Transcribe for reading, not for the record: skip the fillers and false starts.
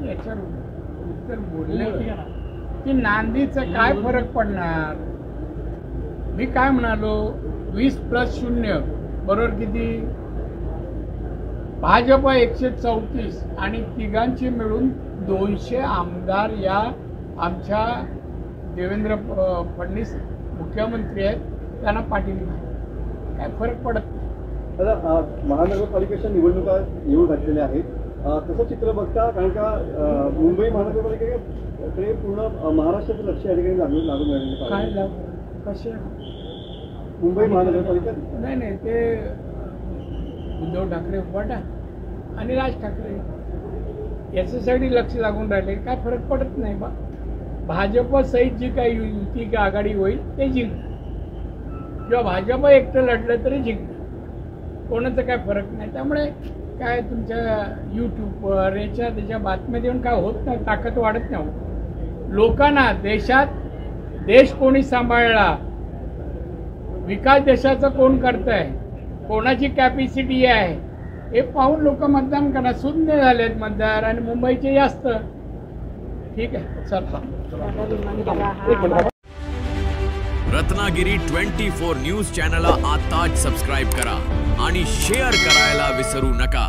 याच्यावर उत्तर बोललं की नांदीचा काय फरक पडणार. मी काय म्हणालो 20+0 बरोबर किती. भाजप 134 आणि तिघांचे मिळून 200 आमदार या आमच्या देवेंद्र फडणवीस मुख्यमंत्री आहेत त्यांना पाठिंबा. काय फरक पडत नाही. आता महानगरपालिकेच्या निवडणुका येऊन घातलेल्या आहेत. कसं चित्र बघता, कारण का मुंबई महानगरपालिकेकडे पूर्ण महाराष्ट्राचं लक्ष या ठिकाणी लागून राहिलेलं. काय कसे मुंबई महानगरपालिका नाही ते उद्धव ठाकरे उपाटा आणि राज ठाकरे याच्यासाठी लक्ष लागून राहिले. काय फरक पडत नाही बा. भाजप सहित जी काही युती की आघाडी होईल ते जिंकणार किंवा भाजप एकटं लढलं तरी जिंकणार. कोणाचं काय फरक नाही. त्यामुळे काय तुमच्या यूट्यूबवर याच्या त्याच्या बातम्या देऊन काय होत नाही. ताकद वाढत नाही. लोकांना देश कोणी सांभाळला, विकास देशाचा कोण करतंय, कोणाची कॅपॅसिटी आहे हे पाहून लोक मतदान करणार. शून्य झालेत मतदार आणि मुंबईचे जास्त. ठीक आहे चला. रत्नागिरी 24 न्यूज चॅनलला आताच सबस्क्राइब करा आणि शेअर करायला विसरू नका.